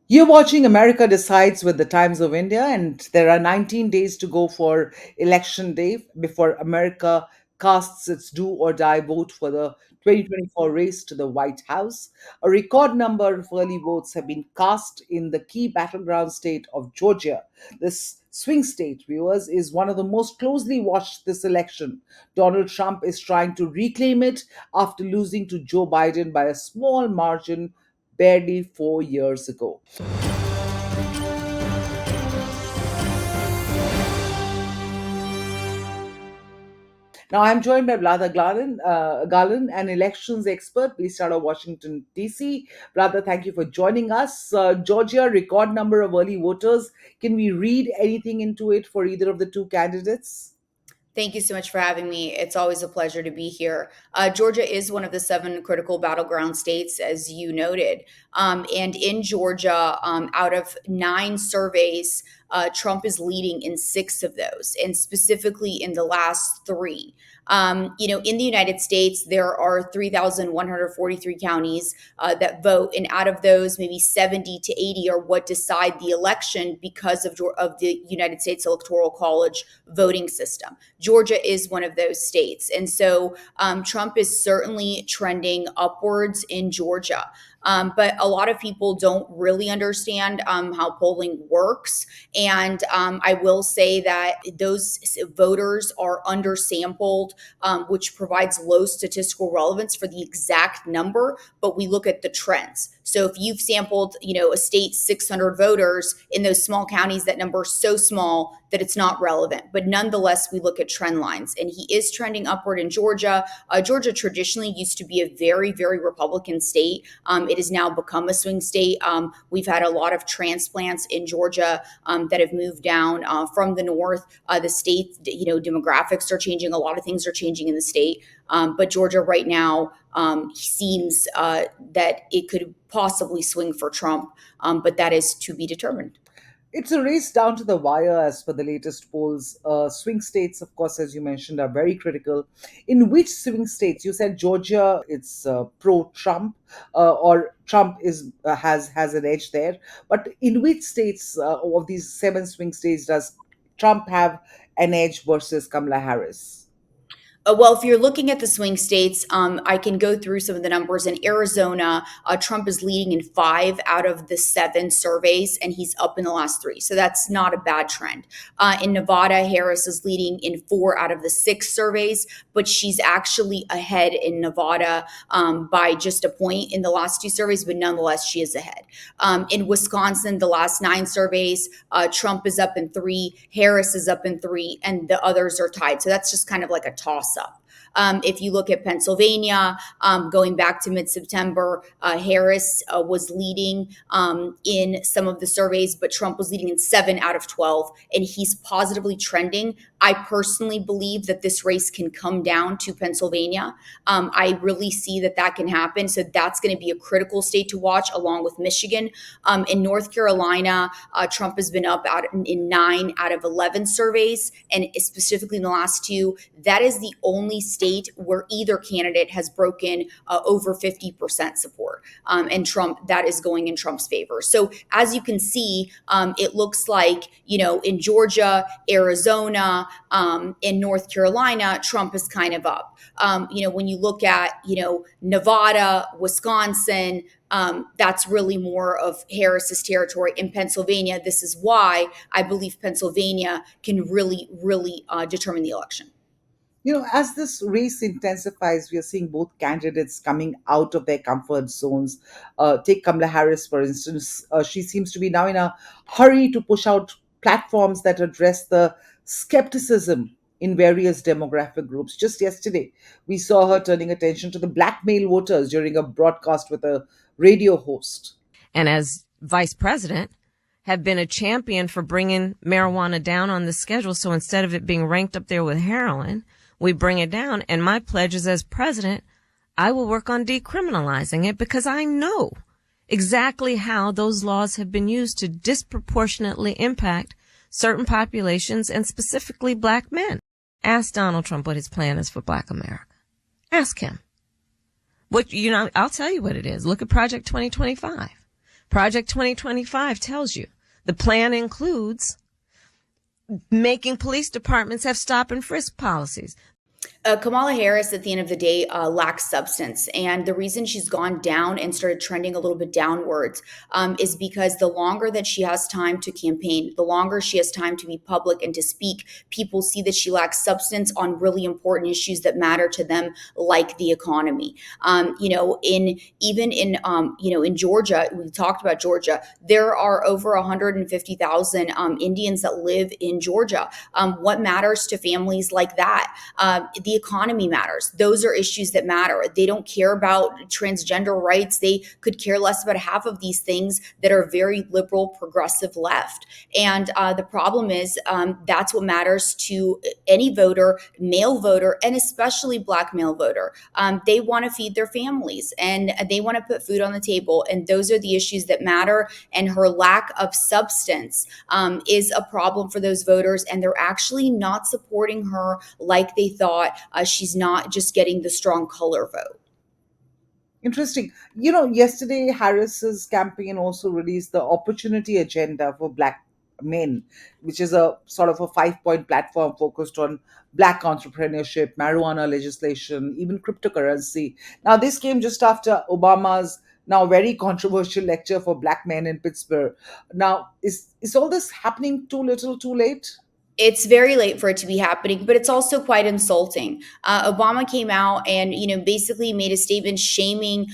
You're watching America Decides with the Times of India, and there are 19 days to go for Election Day before America casts its do or die vote for the 2024 race to the White House. A record number of early votes have been cast in the key battleground state of Georgia. This swing state, viewers, is one of the most closely watched this election. Donald Trump is trying to reclaim it after losing to Joe Biden by a small margin barely 4 years ago. Now, I'm joined by Vlada Galan, an elections expert based out of Washington, D.C. Vlada, thank you for joining us. Georgia, record number of early voters. Can we read anything into it for either of the two candidates? Thank you so much for having me. It's always a pleasure to be here. Georgia is one of the seven critical battleground states, as you noted. And in Georgia, out of nine surveys, Trump is leading in six of those, and specifically in the last three. In the United States, there are 3,143 counties that vote, and out of those, maybe 70 to 80 are what decide the election because of the United States Electoral College voting system. Georgia is one of those states. And so Trump is certainly trending upwards in Georgia. But a lot of people don't really understand how polling works. And I will say that those voters are undersampled, which provides low statistical relevance for the exact number, but we look at the trends. So if you've sampled, a state 600 voters in those small counties, that number is so small that it's not relevant. But nonetheless, we look at trend lines, and he is trending upward in Georgia. Georgia traditionally used to be a very, very Republican state. It has now become a swing state. We've had a lot of transplants in Georgia that have moved down from the north. The state, demographics are changing. A lot of things are changing in the state. But Georgia right now seems that it could possibly swing for Trump, but that is to be determined. It's a race down to the wire as per the latest polls. Swing states, of course, as you mentioned, are very critical. In which swing states? You said Georgia, it's pro-Trump, or Trump is has an edge there. But in which states of these seven swing states does Trump have an edge versus Kamala Harris? Well, if you're looking at the swing states, I can go through some of the numbers. In Arizona, Trump is leading in five out of the seven surveys, and he's up in the last three. So that's not a bad trend. In Nevada, Harris is leading in four out of the six surveys, but she's actually ahead in Nevada by just a point in the last two surveys, but nonetheless, she is ahead. In Wisconsin, the last nine surveys, Trump is up in three, Harris is up in three, and the others are tied. So that's just kind of like a toss up. If you look at Pennsylvania, going back to mid September, Harris was leading in some of the surveys, but Trump was leading in seven out of 12, and he's positively trending. I personally believe that this race can come down to Pennsylvania. I really see that can happen. So that's going to be a critical state to watch, along with Michigan. In North Carolina, Trump has been up in nine out of 11 surveys, and specifically in the last two, that is the only state where either candidate has broken over 50% support. And Trump, that is going in Trump's favor. So as you can see, it looks like, in Georgia, Arizona, in North Carolina, Trump is kind of up. When you look at, Nevada, Wisconsin, that's really more of Harris's territory. In Pennsylvania, this is why I believe Pennsylvania can really, really determine the election. As this race intensifies, we are seeing both candidates coming out of their comfort zones. Take Kamala Harris, for instance. She seems to be now in a hurry to push out platforms that address the skepticism in various demographic groups. Just yesterday, we saw her turning attention to the black male voters during a broadcast with a radio host. And as vice president, have been a champion for bringing marijuana down on the schedule. So instead of it being ranked up there with heroin, we bring it down. And my pledge is, as president, I will work on decriminalizing it, because I know exactly how those laws have been used to disproportionately impact certain populations, and specifically black men. Ask Donald Trump what his plan is for black America. Ask him. I'll tell you what it is. Look at Project 2025. Project 2025 tells you the plan includes making police departments have stop and frisk policies. Kamala Harris, at the end of the day, lacks substance. And the reason she's gone down and started trending a little bit downwards is because the longer that she has time to campaign, the longer she has time to be public and to speak, people see that she lacks substance on really important issues that matter to them, like the economy. In Georgia, we talked about Georgia. There are over 150,000 Indians that live in Georgia. What matters to families like that? The economy matters. Those are issues that matter. They don't care about transgender rights. They could care less about half of these things that are very liberal, progressive left. And the problem is that's what matters to any voter, male voter, and especially Black male voter. They want to feed their families and they want to put food on the table. And those are the issues that matter. And her lack of substance is a problem for those voters. And they're actually not supporting her like they thought. She's not just getting the strong color vote. Interesting. Yesterday, Harris's campaign also released the Opportunity Agenda for Black Men, which is a sort of a 5-point platform focused on Black entrepreneurship, marijuana legislation, even cryptocurrency. Now, this came just after Obama's now very controversial lecture for Black men in Pittsburgh. Now, is all this happening too little, too late? It's very late for it to be happening, but it's also quite insulting. Obama came out and, basically made a statement shaming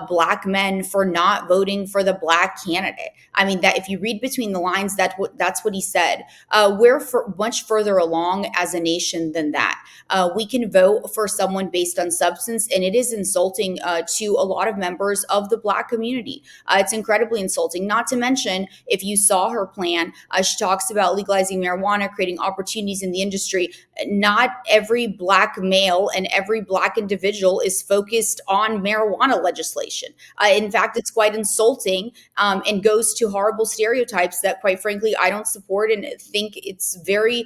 Black men for not voting for the Black candidate. I mean, that if you read between the lines, that's what he said. We're much further along as a nation than that. We can vote for someone based on substance, and it is insulting to a lot of members of the Black community. It's incredibly insulting. Not to mention, if you saw her plan, she talks about legalizing marijuana, creating opportunities in the industry. Not every Black male and every Black individual is focused on marijuana legislation. In fact, it's quite insulting and goes to horrible stereotypes that, quite frankly, I don't support and think it's very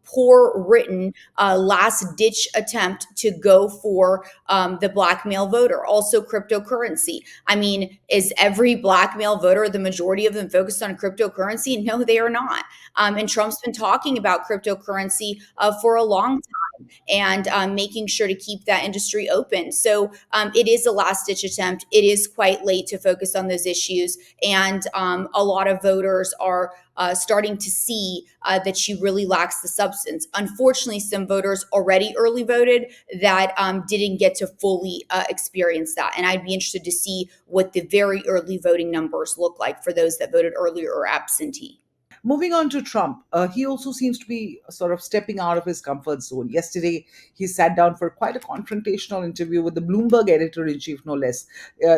poor written last ditch attempt to go for the Black male voter. Also cryptocurrency. I mean, is every Black male voter, the majority of them, focused on cryptocurrency? No, they are not. And Trump's been talking about cryptocurrency for a long time and making sure to keep that industry open. So it is a last ditch attempt. It is quite late to focus on those issues. And a lot of voters are starting to see that she really lacks the substance. Unfortunately, some voters already early voted that didn't get to fully experience that. And I'd be interested to see what the very early voting numbers look like for those that voted earlier or absentee. Moving on to Trump, he also seems to be sort of stepping out of his comfort zone. Yesterday, he sat down for quite a confrontational interview with the Bloomberg editor-in-chief, no less.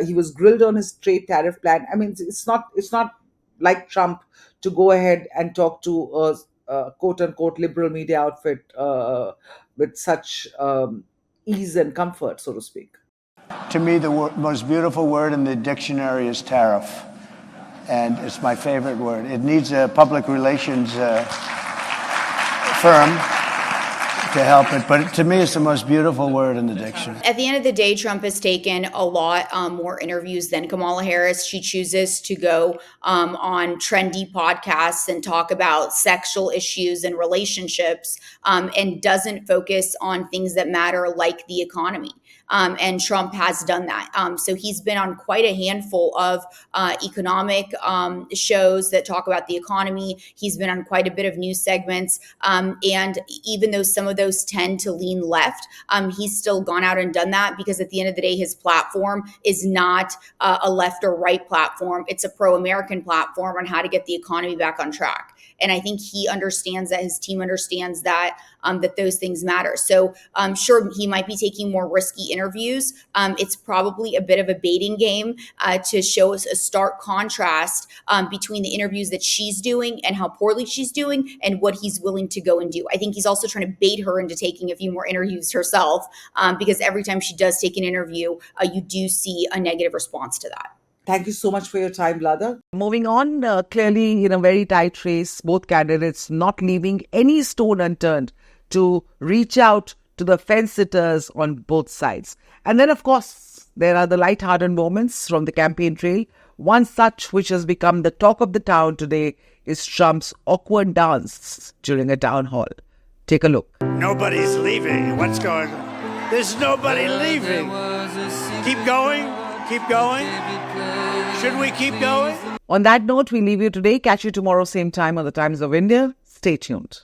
He was grilled on his trade tariff plan. I mean, it's not like Trump to go ahead and talk to a quote-unquote liberal media outfit with such ease and comfort, so to speak. To me, the most beautiful word in the dictionary is tariff. And it's my favorite word. It needs a public relations firm to help it. But to me, it's the most beautiful word in the dictionary. At the end of the day, Trump has taken a lot more interviews than Kamala Harris. She chooses to go on trendy podcasts and talk about sexual issues and relationships and doesn't focus on things that matter like the economy. And Trump has done that. So he's been on quite a handful of economic shows that talk about the economy. He's been on quite a bit of news segments. And even though some of those tend to lean left, he's still gone out and done that because at the end of the day, his platform is not a left or right platform. It's a pro-American platform on how to get the economy back on track. And I think he understands that, his team understands that, that those things matter. So sure, he might be taking more risky interviews. It's probably a bit of a baiting game to show us a stark contrast between the interviews that she's doing and how poorly she's doing and what he's willing to go and do. I think he's also trying to bait her into taking a few more interviews herself because every time she does take an interview, you do see a negative response to that. Thank you so much for your time, Vlada. Moving on, clearly in a very tight race, both candidates not leaving any stone unturned to reach out to the fence sitters on both sides. And then, of course, there are the light-hearted moments from the campaign trail One such which has become the talk of the town today is Trump's awkward dance during a town hall. Take a look. Nobody's leaving. What's going on? There's nobody leaving. Keep going. Keep going. Should we keep going? On that note, we leave you today. Catch you tomorrow, same time on the Times of India. Stay tuned.